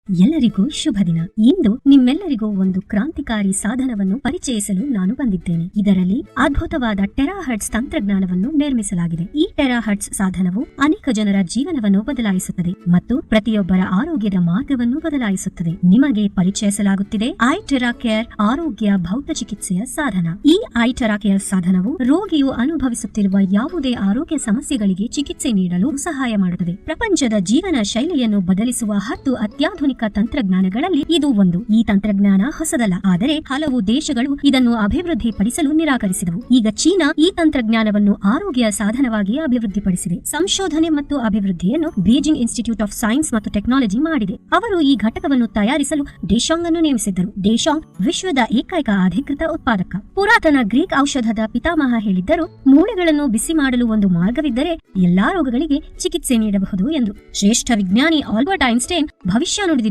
ಎಲ್ಲರಿಗೂ ಶುಭ ದಿನ. ಇಂದು ನಿಮ್ಮೆಲ್ಲರಿಗೂ ಒಂದು ಕ್ರಾಂತಿಕಾರಿ ಸಾಧನವನ್ನು ಪರಿಚಯಿಸಲು ನಾನು ಬಂದಿದ್ದೇನೆ. ಇದರಲ್ಲಿ ಅದ್ಭುತವಾದ ಟೆರಾಹರ್ಟ್ಸ್ ತಂತ್ರಜ್ಞಾನವನ್ನು ನಿರ್ಮಿಸಲಾಗಿದೆ. ಈ ಟೆರಾಹರ್ಟ್ಸ್ ಸಾಧನವು ಅನೇಕ ಜನರ ಜೀವನವನ್ನು ಬದಲಾಯಿಸುತ್ತದೆ ಮತ್ತು ಪ್ರತಿಯೊಬ್ಬರ ಆರೋಗ್ಯದ ಮಾರ್ಗವನ್ನು ಬದಲಾಯಿಸುತ್ತದೆ. ನಿಮಗೆ ಪರಿಚಯಿಸಲಾಗುತ್ತಿದೆ ಐಟೆರಾಕೇರ್ ಆರೋಗ್ಯ ಭೌತ ಚಿಕಿತ್ಸೆಯ ಸಾಧನ. ಈ ಐಟೆರಾಕೇರ್ ಸಾಧನವು ರೋಗಿಯು ಅನುಭವಿಸುತ್ತಿರುವ ಯಾವುದೇ ಆರೋಗ್ಯ ಸಮಸ್ಯೆಗಳಿಗೆ ಚಿಕಿತ್ಸೆ ನೀಡಲು ಸಹಾಯ ಮಾಡುತ್ತದೆ. ಪ್ರಪಂಚದ ಜೀವನ ಶೈಲಿಯನ್ನು ಬದಲಿಸುವ 10 ಅತ್ಯಾಧುನಿಕ ತಂತ್ರಜ್ಞಾನಗಳಲ್ಲಿ ಇದು ಒಂದು. ಈ ತಂತ್ರಜ್ಞಾನ ಹೊಸದಲ್ಲ, ಆದರೆ ಹಲವು ದೇಶಗಳು ಇದನ್ನು ಅಭಿವೃದ್ಧಿಪಡಿಸಲು ನಿರಾಕರಿಸಿದವು. ಈಗ ಚೀನಾ ಈ ತಂತ್ರಜ್ಞಾನವನ್ನು ಆರೋಗ್ಯ ಸಾಧನವಾಗಿ ಅಭಿವೃದ್ಧಿಪಡಿಸಿದೆ. ಸಂಶೋಧನೆ ಮತ್ತು ಅಭಿವೃದ್ಧಿಯನ್ನು ಬೀಜಿಂಗ್ ಇನ್ಸ್ಟಿಟ್ಯೂಟ್ ಆಫ್ ಸೈನ್ಸ್ ಮತ್ತು ಟೆಕ್ನಾಲಜಿ ಮಾಡಿದೆ. ಅವರು ಈ ಘಟಕವನ್ನು ತಯಾರಿಸಲು ಡೆಶಾಂಗ್ ಅನ್ನು ನೇಮಿಸಿದ್ದರು. ಡೆಶಾಂಗ್ ವಿಶ್ವದ ಏಕೈಕ ಅಧಿಕೃತ ಉತ್ಪಾದಕ. ಪುರಾತನ ಗ್ರೀಕ್ ಔಷಧದ ಪಿತಾಮಹ ಹೇಳಿದ್ದರು, ಮೂಳೆಗಳನ್ನು ಬಿಸಿ ಮಾಡಲು ಒಂದು ಮಾರ್ಗವಿದ್ದರೆ ಎಲ್ಲಾ ರೋಗಗಳಿಗೆ ಚಿಕಿತ್ಸೆ ನೀಡಬಹುದು ಎಂದು. ಶ್ರೇಷ್ಠ ವಿಜ್ಞಾನಿ ಆಲ್ಬರ್ಟ್ ಐನ್ಸ್ಟೈನ್ ಭವಿಷ್ಯ ನುಡಿದಿದ್ದರು,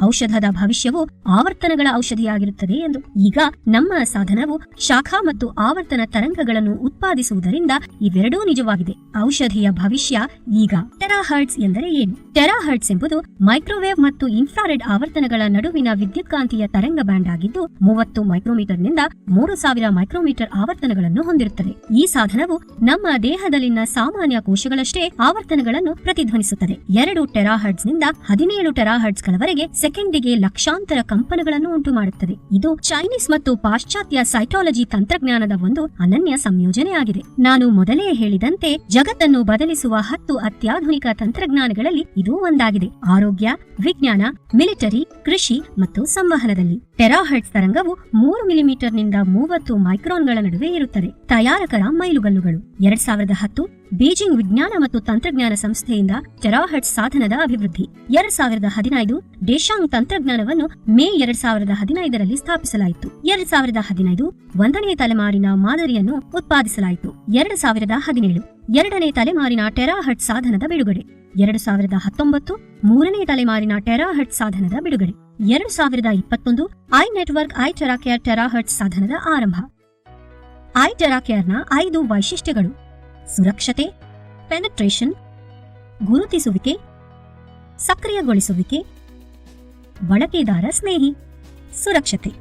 ಔಷಧದ ಭವಿಷ್ಯವು ಆವರ್ತನಗಳ ಔಷಧಿಯಾಗಿರುತ್ತದೆ ಎಂದು. ಈಗ ನಮ್ಮ ಸಾಧನವು ಶಾಖಾ ಮತ್ತು ಆವರ್ತನ ತರಂಗಗಳನ್ನು ಉತ್ಪಾದಿಸುವುದರಿಂದ ಇವೆರಡೂ ನಿಜವಾಗಿದೆ. ಔಷಧಿಯ ಭವಿಷ್ಯ ಈಗ. ಟೆರಾಹರ್ಟ್ಸ್ ಎಂದರೆ ಏನು? ಟೆರಾಹರ್ಟ್ಸ್ ಎಂಬುದು ಮೈಕ್ರೋವೇವ್ ಮತ್ತು ಇನ್ಫ್ರಾರೆಡ್ ಆವರ್ತನಗಳ ನಡುವಿನ ವಿದ್ಯುತ್ಕಾಂತೀಯ ತರಂಗ ಬ್ಯಾಂಡ್ ಆಗಿದ್ದು 30 ಮೈಕ್ರೋಮೀಟರ್ ನಿಂದ 3000 ಮೈಕ್ರೋಮೀಟರ್ ಆವರ್ತನಗಳನ್ನು ಹೊಂದಿರುತ್ತದೆ. ಈ ಸಾಧನವು ನಮ್ಮ ದೇಹದಲ್ಲಿನ ಸಾಮಾನ್ಯ ಕೋಶಗಳಷ್ಟೇ ಆವರ್ತನಗಳನ್ನು ಪ್ರತಿಧ್ವನಿಸುತ್ತದೆ. 2 ಟೆರಾಹರ್ಟ್ಸ್ ನಿಂದ 17 ಟೆರಾಹರ್ಟ್ಸ್ ಗಳವರೆಗೆ ಸೆಕೆಂಡಿಗೆ ಲಕ್ಷಾಂತರ ಕಂಪನಗಳನ್ನು ಉಂಟು ಮಾಡುತ್ತದೆ. ಇದು ಚೈನೀಸ್ ಮತ್ತು ಪಾಶ್ಚಾತ್ಯ ಸೈಟಾಲಜಿ ತಂತ್ರಜ್ಞಾನದ ಒಂದು ಅನನ್ಯ ಸಂಯೋಜನೆಯಾಗಿದೆ. ನಾನು ಮೊದಲೇ ಹೇಳಿದಂತೆ ಜಗತ್ತನ್ನು ಬದಲಿಸುವ 10 ಅತ್ಯಾಧುನಿಕ ತಂತ್ರಜ್ಞಾನಗಳಲ್ಲಿ ಇದು ಒಂದಾಗಿದೆ. ಆರೋಗ್ಯ, ವಿಜ್ಞಾನ, ಮಿಲಿಟರಿ, ಕೃಷಿ ಮತ್ತು ಸಂವಹನದಲ್ಲಿ. ಟೆರಾಹರ್ಟ್ಸ್ ತರಂಗವು 3 ಮಿಲಿಮೀಟರ್ ನಿಂದ 30 ಮೈಕ್ರಾನ್ಗಳ ನಡುವೆ ಇರುತ್ತದೆ. ತಯಾರಕರ ಮೈಲುಗಲ್ಲುಗಳು. 2010 ಬೀಜಿಂಗ್ ವಿಜ್ಞಾನ ಮತ್ತು ತಂತ್ರಜ್ಞಾನ ಸಂಸ್ಥೆಯಿಂದ ಟೆರಾಹರ್ಟ್ಸ್ ಸಾಧನದ ಅಭಿವೃದ್ಧಿ. 2015 ಡೆಶಾಂಗ್ ತಂತ್ರಜ್ಞಾನವನ್ನು ಮೇ 2015ರಲ್ಲಿ ಸ್ಥಾಪಿಸಲಾಯಿತು. 2015 1ನೇ ತಲೆಮಾರಿನ ಮಾದರಿಯನ್ನು ಉತ್ಪಾದಿಸಲಾಯಿತು. 2017 2ನೇ ತಲೆಮಾರಿನ ಟೆರಾಹರ್ಟ್ಸ್ ಸಾಧನದ ಬಿಡುಗಡೆ. 2019 3ನೇ ತಲೆಮಾರಿನ ಟೆರಾಹರ್ಟ್ಸ್ ಸಾಧನದ ಬಿಡುಗಡೆ. 2021 ನೆಟ್ವರ್ಕ್ ಐಟೆರಾಕೇರ್ ಟೆರಾಹರ್ಟ್ಸ್ ಸಾಧನದ ಆರಂಭ. ಐಟೆರಾಕೇರ್ನ 5 ವೈಶಿಷ್ಟ್ಯಗಳು: ಸುರಕ್ಷತೆ, ಪೆನೆಟ್ರೇಷನ್, ಗುರುತಿಸುವಿಕೆ, ಸಕ್ರಿಯಗೊಳಿಸುವಿಕೆ, ಬಳಕೆದಾರ ಸ್ನೇಹಿ. ಸುರಕ್ಷತೆ.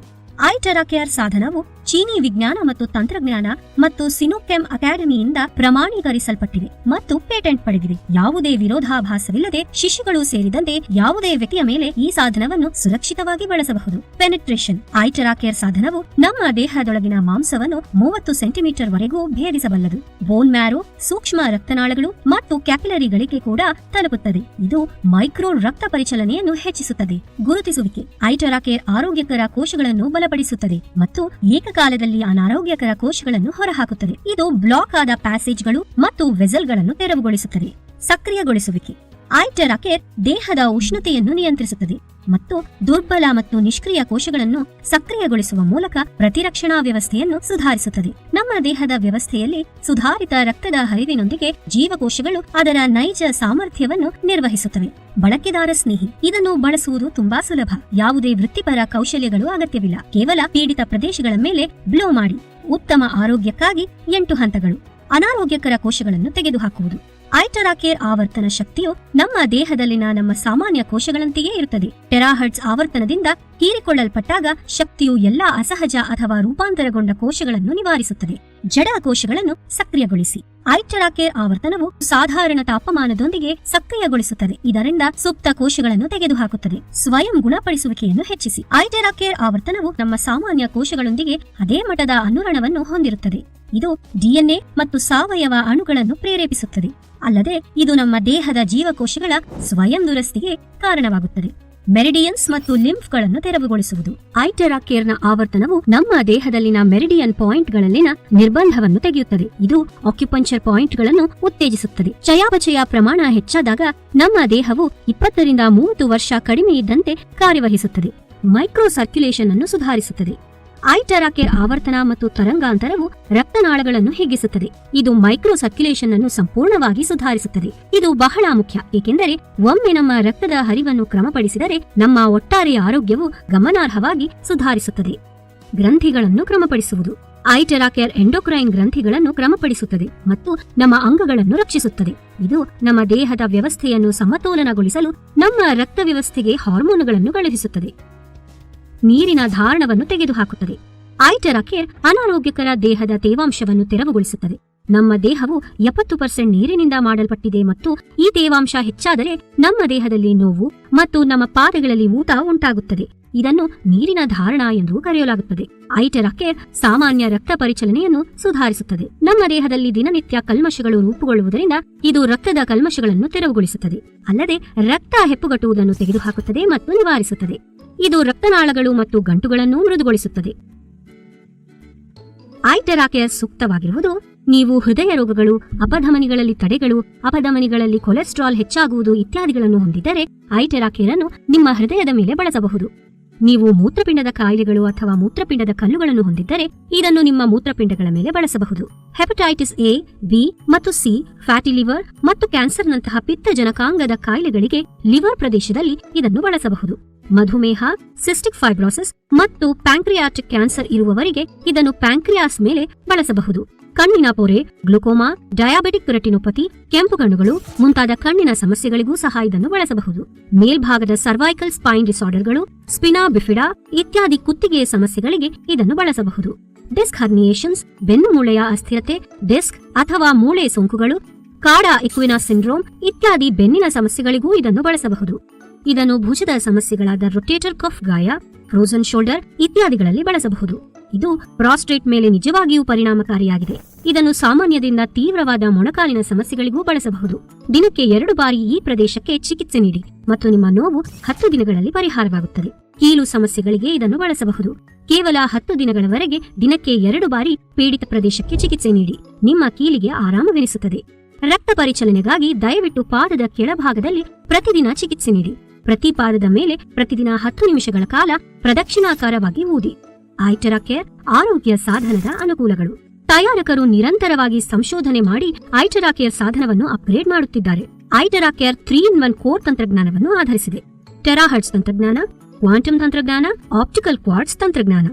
ಐಟೆರಾಕೇರ್ ಸಾಧನವು ಚೀನಿ ವಿಜ್ಞಾನ ಮತ್ತು ತಂತ್ರಜ್ಞಾನ ಮತ್ತು ಸಿನೋಕೆಮ್ ಅಕಾಡೆಮಿಯಿಂದ ಪ್ರಮಾಣೀಕರಿಸಲ್ಪಟ್ಟಿದೆ ಮತ್ತು ಪೇಟೆಂಟ್ ಪಡೆದಿದೆ. ಯಾವುದೇ ವಿರೋಧಾಭಾಸವಿಲ್ಲದೆ ಶಿಶುಗಳು ಸೇರಿದಂತೆ ಯಾವುದೇ ವ್ಯಕ್ತಿಯ ಮೇಲೆ ಈ ಸಾಧನವನ್ನು ಸುರಕ್ಷಿತವಾಗಿ ಬಳಸಬಹುದು. ಪೆನೆಟ್ರೇಷನ್. ಐಟೆರಾಕೇರ್ ಸಾಧನವು ನಮ್ಮ ದೇಹದೊಳಗಿನ ಮಾಂಸವನ್ನು 30 ಸೆಂಟಿಮೀಟರ್ ವರೆಗೂ ಭೇದಿಸಬಲ್ಲದು. ಬೋನ್ ಮ್ಯಾರೋ, ಸೂಕ್ಷ್ಮ ರಕ್ತನಾಳಗಳು ಮತ್ತು ಕ್ಯಾಪಿಲರಿಗಳಿಗೆ ಕೂಡ ತಲುಪುತ್ತದೆ. ಇದು ಮೈಕ್ರೋ ರಕ್ತ ಪರಿಚಲನೆಯನ್ನು ಹೆಚ್ಚಿಸುತ್ತದೆ. ಗುರುತಿಸುವಿಕೆ. ಐಟೆರಾಕೇರ್ ಆರೋಗ್ಯಕರ ಕೋಶಗಳನ್ನು ಬಲಪಡಿಸುತ್ತದೆ ಮತ್ತು ಏಕಕಾಲದಲ್ಲಿ ಅನಾರೋಗ್ಯಕರ ಕೋಶಗಳನ್ನು ಹೊರಹಾಕುತ್ತದೆ. ಇದು ಬ್ಲಾಕ್ ಆದ ಪ್ಯಾಸೇಜ್ಗಳು ಮತ್ತು ವೆಸಲ್ಗಳನ್ನು ತೆರವುಗೊಳಿಸುತ್ತದೆ. ಸಕ್ರಿಯಗೊಳಿಸುವಿಕೆ. ಐಟೆರಾಕೇರ್ ದೇಹದ ಉಷ್ಣತೆಯನ್ನು ನಿಯಂತ್ರಿಸುತ್ತದೆ ಮತ್ತು ದುರ್ಬಲ ಮತ್ತು ನಿಷ್ಕ್ರಿಯ ಕೋಶಗಳನ್ನು ಸಕ್ರಿಯಗೊಳಿಸುವ ಮೂಲಕ ಪ್ರತಿರಕ್ಷಣಾ ವ್ಯವಸ್ಥೆಯನ್ನು ಸುಧಾರಿಸುತ್ತದೆ. ನಮ್ಮ ದೇಹದ ವ್ಯವಸ್ಥೆಯಲ್ಲಿ ಸುಧಾರಿತ ರಕ್ತದ ಹರಿವಿನೊಂದಿಗೆ ಜೀವಕೋಶಗಳು ಅದರ ನೈಜ ಸಾಮರ್ಥ್ಯವನ್ನು ನಿರ್ವಹಿಸುತ್ತವೆ. ಬಳಕೆದಾರ ಸ್ನೇಹಿ. ಇದನ್ನು ಬಳಸುವುದು ತುಂಬಾ ಸುಲಭ. ಯಾವುದೇ ವೃತ್ತಿಪರ ಕೌಶಲ್ಯಗಳು ಅಗತ್ಯವಿಲ್ಲ. ಕೇವಲ ಪೀಡಿತ ಪ್ರದೇಶಗಳ ಮೇಲೆ ಬ್ಲೋ ಮಾಡಿ. ಉತ್ತಮ ಆರೋಗ್ಯಕ್ಕಾಗಿ 8 ಹಂತಗಳು. ಅನಾರೋಗ್ಯಕರ ಕೋಶಗಳನ್ನು ತೆಗೆದುಹಾಕುವುದು. ಐಟೆರಾಕೇರ್ ಆವರ್ತನ ಶಕ್ತಿಯು ನಮ್ಮ ದೇಹದಲ್ಲಿನ ನಮ್ಮ ಸಾಮಾನ್ಯ ಕೋಶಗಳಂತೆಯೇ ಇರುತ್ತದೆ. ಟೆರಾಹರ್ಟ್ಸ್ ಆವರ್ತನದಿಂದ ಹೀರಿಕೊಳ್ಳಲ್ಪಟ್ಟಾಗ ಶಕ್ತಿಯು ಎಲ್ಲಾ ಅಸಹಜ ಅಥವಾ ರೂಪಾಂತರಗೊಂಡ ಕೋಶಗಳನ್ನು ನಿವಾರಿಸುತ್ತದೆ. ಜಡ ಕೋಶಗಳನ್ನು ಸಕ್ರಿಯಗೊಳಿಸಿ. ಐಟೆರಾಕೇರ್ ಆವರ್ತನವು ಸಾಧಾರಣ ತಾಪಮಾನದೊಂದಿಗೆ ಸಕ್ರಿಯಗೊಳಿಸುತ್ತದೆ. ಇದರಿಂದ ಸುಪ್ತ ಕೋಶಗಳನ್ನು ತೆಗೆದುಹಾಕುತ್ತದೆ. ಸ್ವಯಂ ಗುಣಪಡಿಸುವಿಕೆಯನ್ನು ಹೆಚ್ಚಿಸಿ. ಐಟೆರಾಕೇರ್ ಆವರ್ತನವು ನಮ್ಮ ಸಾಮಾನ್ಯ ಕೋಶಗಳೊಂದಿಗೆ ಅದೇ ಮಟ್ಟದ ಅನುರಣನವನ್ನು ಹೊಂದಿರುತ್ತದೆ. ಇದು ಡಿಎನ್ಎ ಮತ್ತು ಸಾವಯವ ಅಣುಗಳನ್ನು ಪ್ರೇರೇಪಿಸುತ್ತದೆ. ಅಲ್ಲದೆ ಇದು ನಮ್ಮ ದೇಹದ ಜೀವಕೋಶಗಳ ಸ್ವಯಂ ದುರಸ್ತಿಗೆ ಕಾರಣವಾಗುತ್ತದೆ. ಮೆರಿಡಿಯನ್ಸ್ ಮತ್ತು ಲಿಂಫ್ಗಳನ್ನು ತೆರವುಗೊಳಿಸುವುದು. ಐಟೆರಾಕೇರ್ನ ಆವರ್ತನವು ನಮ್ಮ ದೇಹದಲ್ಲಿನ ಮೆರಿಡಿಯನ್ ಪಾಯಿಂಟ್ಗಳಲ್ಲಿನ ನಿರ್ಬಂಧವನ್ನು ತೆಗೆಯುತ್ತದೆ. ಇದು ಆಕ್ಯುಪಂಕ್ಚರ್ ಪಾಯಿಂಟ್ಗಳನ್ನು ಉತ್ತೇಜಿಸುತ್ತದೆ. ಚಯಾಪಚಯ ಪ್ರಮಾಣ ಹೆಚ್ಚಾದಾಗ ನಮ್ಮ ದೇಹವು 20 ರಿಂದ 30 ವರ್ಷ ಕಡಿಮೆ ಇದ್ದಂತೆ ಕಾರ್ಯವಹಿಸುತ್ತದೆ. ಮೈಕ್ರೋ ಸರ್ಕ್ಯುಲೇಷನ್ ಅನ್ನು ಸುಧಾರಿಸುತ್ತದೆ. ಐಟೆರಾಕೇರ್ ಆವರ್ತನ ಮತ್ತು ತರಂಗಾಂತರವು ರಕ್ತನಾಳಗಳನ್ನು ಹಿಗ್ಗಿಸುತ್ತದೆ. ಇದು ಮೈಕ್ರೋ ಸರ್ಕ್ಯುಲೇಷನ್ ಅನ್ನು ಸಂಪೂರ್ಣವಾಗಿ ಸುಧಾರಿಸುತ್ತದೆ. ಇದು ಬಹಳ ಮುಖ್ಯ, ಏಕೆಂದರೆ ಒಮ್ಮೆ ನಮ್ಮ ರಕ್ತದ ಹರಿವನ್ನು ಕ್ರಮಪಡಿಸಿದರೆ ನಮ್ಮ ಒಟ್ಟಾರೆ ಆರೋಗ್ಯವು ಗಮನಾರ್ಹವಾಗಿ ಸುಧಾರಿಸುತ್ತದೆ. ಗ್ರಂಥಿಗಳನ್ನು ಕ್ರಮಪಡಿಸುವುದು. ಐಟೆರಾ ಕೇರ್ ಎಂಡೋಕ್ರೈನ್ ಗ್ರಂಥಿಗಳನ್ನು ಕ್ರಮಪಡಿಸುತ್ತದೆ ಮತ್ತು ನಮ್ಮ ಅಂಗಗಳನ್ನು ರಕ್ಷಿಸುತ್ತದೆ. ಇದು ನಮ್ಮ ದೇಹದ ವ್ಯವಸ್ಥೆಯನ್ನು ಸಮತೋಲನಗೊಳಿಸಲು ನಮ್ಮ ರಕ್ತ ವ್ಯವಸ್ಥೆಗೆ ಹಾರ್ಮೋನುಗಳನ್ನು ಕಳುಹಿಸುತ್ತದೆ. ನೀರಿನ ಧಾರಣವನ್ನು ತೆಗೆದುಹಾಕುತ್ತದೆ. ಐಟೆರಾ ಕೇರ್ ಅನಾರೋಗ್ಯಕರ ದೇಹದ ತೇವಾಂಶವನ್ನು ತೆರವುಗೊಳಿಸುತ್ತದೆ. ನಮ್ಮ ದೇಹವು 70% ನೀರಿನಿಂದ ಮಾಡಲ್ಪಟ್ಟಿದೆ ಮತ್ತು ಈ ತೇವಾಂಶ ಹೆಚ್ಚಾದರೆ ನಮ್ಮ ದೇಹದಲ್ಲಿ ನೋವು ಮತ್ತು ನಮ್ಮ ಪಾದಗಳಲ್ಲಿ ಊತ ಉಂಟಾಗುತ್ತದೆ. ಇದನ್ನು ನೀರಿನ ಧಾರಣ ಎಂದು ಕರೆಯಲಾಗುತ್ತದೆ. ಐಟೆರಾ ಕೇರ್ ಸಾಮಾನ್ಯ ರಕ್ತ ಪರಿಚಲನೆಯನ್ನು ಸುಧಾರಿಸುತ್ತದೆ. ನಮ್ಮ ದೇಹದಲ್ಲಿ ದಿನನಿತ್ಯ ಕಲ್ಮಶಗಳು ರೂಪುಗೊಳ್ಳುವುದರಿಂದ ಇದು ರಕ್ತದ ಕಲ್ಮಶಗಳನ್ನು ತೆರವುಗೊಳಿಸುತ್ತದೆ. ಅಲ್ಲದೆ ರಕ್ತ ಹೆಪ್ಪುಗಟ್ಟುವುದನ್ನು ತೆಗೆದುಹಾಕುತ್ತದೆ ಮತ್ತು ನಿವಾರಿಸುತ್ತದೆ. ಇದು ರಕ್ತನಾಳಗಳು ಮತ್ತು ಗಂಟುಗಳನ್ನು ಮೃದುಗೊಳಿಸುತ್ತದೆ. ಐಟೆರಾ ಕೇರ್ ಸೂಕ್ತವಾಗಿರುವುದು ನೀವು ಹೃದಯ ರೋಗಗಳು, ಅಪಧಮನಿಗಳಲ್ಲಿ ತಡೆಗಳು, ಅಪಧಮನಿಗಳಲ್ಲಿ ಕೊಲೆಸ್ಟ್ರಾಲ್ ಹೆಚ್ಚಾಗುವುದು ಇತ್ಯಾದಿಗಳನ್ನು ಹೊಂದಿದ್ದರೆ ಐಟೆರಾ ಕೇರ್ ಅನ್ನು ನಿಮ್ಮ ಹೃದಯದ ಮೇಲೆ ಬಳಸಬಹುದು. ನೀವು ಮೂತ್ರಪಿಂಡದ ಕಾಯಿಲೆಗಳು ಅಥವಾ ಮೂತ್ರಪಿಂಡದ ಕಲ್ಲುಗಳನ್ನು ಹೊಂದಿದ್ದರೆ ಇದನ್ನು ನಿಮ್ಮ ಮೂತ್ರಪಿಂಡಗಳ ಮೇಲೆ ಬಳಸಬಹುದು. ಹೆಪಟೈಟಿಸ್ ಎ, ಬಿ ಮತ್ತು ಸಿ, ಫ್ಯಾಟಿ ಲಿವರ್ ಮತ್ತು ಕ್ಯಾನ್ಸರ್ನಂತಹ ಪಿತ್ತಜನಕಾಂಗದ ಕಾಯಿಲೆಗಳಿಗೆ ಲಿವರ್ ಪ್ರದೇಶದಲ್ಲಿ ಇದನ್ನು ಬಳಸಬಹುದು. ಮಧುಮೇಹ, ಸಿಸ್ಟಿಕ್ ಫೈಬ್ರೋಸಿಸ್ ಮತ್ತು ಪ್ಯಾಂಕ್ರಿಯಾಟಿಕ್ ಕ್ಯಾನ್ಸರ್ ಇರುವವರಿಗೆ ಇದನ್ನು ಪ್ಯಾಂಕ್ರಿಯಾಸ್ ಮೇಲೆ ಬಳಸಬಹುದು. ಕಣ್ಣಿನ ಪೊರೆ, ಗ್ಲುಕೋಮಾ, ಡಯಾಬಿಟಿಕ್ ರೆಟಿನೋಪತಿ, ಕೆಂಪು ಕಣ್ಣುಗಳು ಮುಂತಾದ ಕಣ್ಣಿನ ಸಮಸ್ಯೆಗಳಿಗೂ ಸಹ ಇದನ್ನು ಬಳಸಬಹುದು. ಮೇಲ್ಭಾಗದ ಸರ್ವೈಕಲ್ ಸ್ಪೈನ್ ಡಿಸಾರ್ಡರ್ಗಳು, ಸ್ಪಿನಾ ಬಿಫಿಡಾ ಇತ್ಯಾದಿ ಕುತ್ತಿಗೆಯ ಸಮಸ್ಯೆಗಳಿಗೆ ಇದನ್ನು ಬಳಸಬಹುದು. ಡಿಸ್ಕ್ ಹರ್ನಿಯೇಷನ್ಸ್, ಬೆನ್ನು ಮೂಳೆಯ ಅಸ್ಥಿರತೆ, ಡಿಸ್ಕ್ ಅಥವಾ ಮೂಳೆ ಸೋಂಕುಗಳು, ಕಾಡಾ ಇಕ್ವಿನಾ ಸಿಂಡ್ರೋಮ್ ಇತ್ಯಾದಿ ಬೆನ್ನಿನ ಸಮಸ್ಯೆಗಳಿಗೂ ಇದನ್ನು ಬಳಸಬಹುದು. ಇದನ್ನು ಭುಜದ ಸಮಸ್ಯೆಗಳಾದ ರೊಟೇಟರ್ ಕಫ್ ಗಾಯ, ಫ್ರೋಜನ್ ಶೋಲ್ಡರ್ ಇತ್ಯಾದಿಗಳಲ್ಲಿ ಬಳಸಬಹುದು. ಇದು ಪ್ರಾಸ್ಟೇಟ್ ಮೇಲೆ ನಿಜವಾಗಿಯೂ ಪರಿಣಾಮಕಾರಿಯಾಗಿದೆ. ಇದನ್ನು ಸಾಮಾನ್ಯದಿಂದ ತೀವ್ರವಾದ ಮೊಣಕಾಲಿನ ಸಮಸ್ಯೆಗಳಿಗೂ ಬಳಸಬಹುದು. ದಿನಕ್ಕೆ 2 ಬಾರಿ ಈ ಪ್ರದೇಶಕ್ಕೆ ಚಿಕಿತ್ಸೆ ನೀಡಿ ಮತ್ತು ನಿಮ್ಮ ನೋವು 10 ದಿನಗಳಲ್ಲಿ ಪರಿಹಾರವಾಗುತ್ತದೆ. ಕೀಲು ಸಮಸ್ಯೆಗಳಿಗೆ ಇದನ್ನು ಬಳಸಬಹುದು. ಕೇವಲ 10 ದಿನಗಳವರೆಗೆ ದಿನಕ್ಕೆ 2 ಬಾರಿ ಪೀಡಿತ ಪ್ರದೇಶಕ್ಕೆ ಚಿಕಿತ್ಸೆ ನೀಡಿ ನಿಮ್ಮ ಕೀಲಿಗೆ ಆರಾಮವೆನಿಸುತ್ತದೆ. ರಕ್ತ ಪರಿಚಲನೆಗಾಗಿ ದಯವಿಟ್ಟು ಪಾದದ ಕೆಳಭಾಗದಲ್ಲಿ ಪ್ರತಿದಿನ ಚಿಕಿತ್ಸೆ ನೀಡಿ. ಪ್ರತಿ ಪಾದದ ಮೇಲೆ ಪ್ರತಿದಿನ 10 ನಿಮಿಷಗಳ ಕಾಲ ಪ್ರದಕ್ಷಿಣಾಕಾರವಾಗಿ ಊದಿ. ಐಟೆರಾ ಕೇರ್ ಆರೋಗ್ಯ ಸಾಧನದ ಅನುಕೂಲಗಳು. ತಯಾರಕರು ನಿರಂತರವಾಗಿ ಸಂಶೋಧನೆ ಮಾಡಿ ಐಟೆರಾ ಕೇರ್ ಸಾಧನವನ್ನು ಅಪ್ಗ್ರೇಡ್ ಮಾಡುತ್ತಿದ್ದಾರೆ. ಐಟೆರಾ ಕೇರ್ 3-in-1 ಕೋರ್ ತಂತ್ರಜ್ಞಾನವನ್ನು ಆಧರಿಸಿದೆ. ಟೆರಾಹರ್ಟ್ಸ್ ತಂತ್ರಜ್ಞಾನ, ಕ್ವಾಂಟಮ್ ತಂತ್ರಜ್ಞಾನ, ಆಪ್ಟಿಕಲ್ ಕ್ವಾರ್ಟ್ಸ್ ತಂತ್ರಜ್ಞಾನ.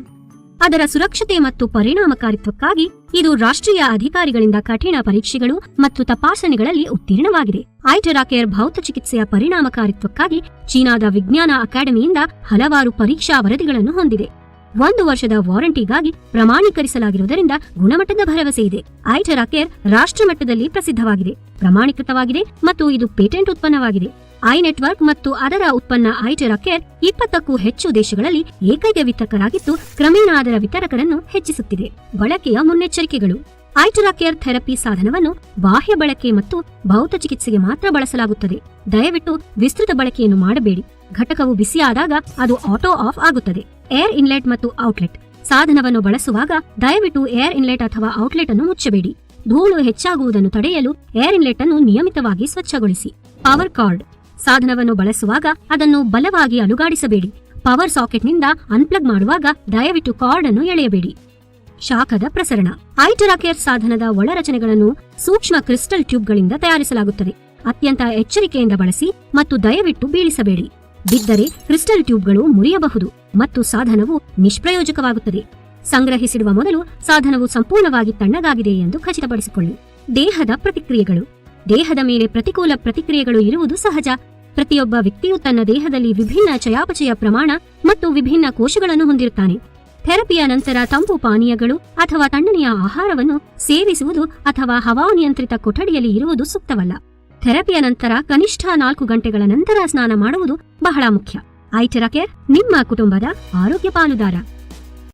ಅದರ ಸುರಕ್ಷತೆ ಮತ್ತು ಪರಿಣಾಮಕಾರಿತ್ವಕ್ಕಾಗಿ ಇದು ರಾಷ್ಟ್ರೀಯ ಅಧಿಕಾರಿಗಳಿಂದ ಕಠಿಣ ಪರೀಕ್ಷೆಗಳು ಮತ್ತು ತಪಾಸಣೆಗಳಲ್ಲಿ ಉತ್ತೀರ್ಣವಾಗಿದೆ. ಐಟೆರಾ ಕೇರ್ ಭೌತ ಚಿಕಿತ್ಸೆಯ ಪರಿಣಾಮಕಾರಿತ್ವಕ್ಕಾಗಿ ಚೀನಾದ ವಿಜ್ಞಾನ ಅಕಾಡೆಮಿಯಿಂದ ಹಲವಾರು ಪರೀಕ್ಷಾ ವರದಿಗಳನ್ನು ಹೊಂದಿದೆ. 1 ವರ್ಷದ ವಾರಂಟಿಗಾಗಿ ಪ್ರಮಾಣೀಕರಿಸಲಾಗಿರುವುದರಿಂದ ಗುಣಮಟ್ಟದ ಭರವಸೆ ಇದೆ. ಐಟೆರಾ ಕೇರ್ ರಾಷ್ಟ್ರಮಟ್ಟದಲ್ಲಿ ಪ್ರಸಿದ್ಧವಾಗಿದೆ, ಪ್ರಮಾಣೀಕೃತವಾಗಿದೆ ಮತ್ತು ಇದು ಪೇಟೆಂಟ್ ಉತ್ಪನ್ನವಾಗಿದೆ. ಐ ನೆಟ್ವರ್ಕ್ ಮತ್ತು ಅದರ ಉತ್ಪನ್ನ ಐಟೆರಾ ಕೇರ್ 20ಕ್ಕೂ ಹೆಚ್ಚು ದೇಶಗಳಲ್ಲಿ ಏಕೈಕ ವಿತರಕರಾಗಿದ್ದು ಕ್ರಮೇಣ ಅದರ ವಿತರಕರನ್ನು ಹೆಚ್ಚಿಸುತ್ತಿದೆ. ಬಳಕೆಯ ಮುನ್ನೆಚ್ಚರಿಕೆಗಳು. ಐಟೆರಾ ಕೇರ್ ಥೆರಪಿ ಸಾಧನವನ್ನು ಬಾಹ್ಯ ಬಳಕೆ ಮತ್ತು ಭೌತ ಚಿಕಿತ್ಸೆಗೆ ಮಾತ್ರ ಬಳಸಲಾಗುತ್ತದೆ. ದಯವಿಟ್ಟು ವಿಸ್ತೃತ ಬಳಕೆಯನ್ನು ಮಾಡಬೇಡಿ. ಘಟಕವು ಬಿಸಿಯಾದಾಗ ಅದು ಆಟೋ ಆಫ್ ಆಗುತ್ತದೆ. ಏರ್ ಇನ್ಲೆಟ್ ಮತ್ತು ಔಟ್ಲೆಟ್. ಸಾಧನವನ್ನು ಬಳಸುವಾಗ ದಯವಿಟ್ಟು ಏರ್ ಇನ್ಲೆಟ್ ಅಥವಾ ಔಟ್ಲೆಟ್ ಅನ್ನು ಮುಚ್ಚಬೇಡಿ. ಧೂಳು ಹೆಚ್ಚಾಗುವುದನ್ನು ತಡೆಯಲು ಏರ್ ಇನ್ಲೆಟ್ ಅನ್ನು ನಿಯಮಿತವಾಗಿ ಸ್ವಚ್ಛಗೊಳಿಸಿ. Power card. ಸಾಧನವನ್ನು ಬಳಸುವಾಗ ಅದನ್ನು ಬಲವಾಗಿ ಅಲುಗಾಡಿಸಬೇಡಿ. ಪವರ್ ಸಾಕೆಟ್ನಿಂದ ಅನ್ಪ್ಲಗ್ ಮಾಡುವಾಗ ದಯವಿಟ್ಟು ಕಾರ್ಡ್ ಅನ್ನು ಎಳೆಯಬೇಡಿ. ಶಾಖದ ಪ್ರಸರಣ. ಐಟೆರಾ ಕೇರ್ ಸಾಧನದ ಒಳರಚನೆಗಳನ್ನು ಸೂಕ್ಷ್ಮ ಕ್ರಿಸ್ಟಲ್ ಟ್ಯೂಬ್ಗಳಿಂದ ತಯಾರಿಸಲಾಗುತ್ತದೆ. ಅತ್ಯಂತ ಎಚ್ಚರಿಕೆಯಿಂದ ಬಳಸಿ ಮತ್ತು ದಯವಿಟ್ಟು ಬೀಳಿಸಬೇಡಿ. ಬಿದ್ದರೆ ಕ್ರಿಸ್ಟಲ್ ಟ್ಯೂಬ್ಗಳು ಮುರಿಯಬಹುದು ಮತ್ತು ಸಾಧನವು ನಿಷ್ಪ್ರಯೋಜಕವಾಗುತ್ತದೆ. ಸಂಗ್ರಹಿಸಿಡುವ ಮೊದಲು ಸಾಧನವು ಸಂಪೂರ್ಣವಾಗಿ ತಣ್ಣಗಾಗಿದೆ ಎಂದು ಖಚಿತಪಡಿಸಿಕೊಳ್ಳಿ. ದೇಹದ ಪ್ರತಿಕ್ರಿಯೆಗಳು. ದೇಹದ ಮೇಲೆ ಪ್ರತಿಕೂಲ ಪ್ರತಿಕ್ರಿಯೆಗಳು ಇರುವುದು ಸಹಜ. ಪ್ರತಿಯೊಬ್ಬ ವ್ಯಕ್ತಿಯು ತನ್ನ ದೇಹದಲ್ಲಿ ವಿಭಿನ್ನ ಚಯಾಪಚಯ ಪ್ರಮಾಣ ಮತ್ತು ವಿಭಿನ್ನ ಕೋಶಗಳನ್ನು ಹೊಂದಿರುತ್ತಾನೆ. ಥೆರಪಿಯ ನಂತರ ತಂಪು ಪಾನೀಯಗಳು ಅಥವಾ ತಣ್ಣನೆಯ ಆಹಾರವನ್ನು ಸೇವಿಸುವುದು ಅಥವಾ ಹವಾನಿಯಂತ್ರಿತ ಕೊಠಡಿಯಲ್ಲಿ ಇರುವುದು ಸೂಕ್ತವಲ್ಲ. ಥೆರಪಿಯ ನಂತರ ಕನಿಷ್ಠ 4 ಗಂಟೆಗಳ ನಂತರ ಸ್ನಾನ ಮಾಡುವುದು ಬಹಳ ಮುಖ್ಯ. ಐಟೆರಾ ಕೇರ್ ನಿಮ್ಮ ಕುಟುಂಬದ ಆರೋಗ್ಯ ಪಾಲುದಾರ.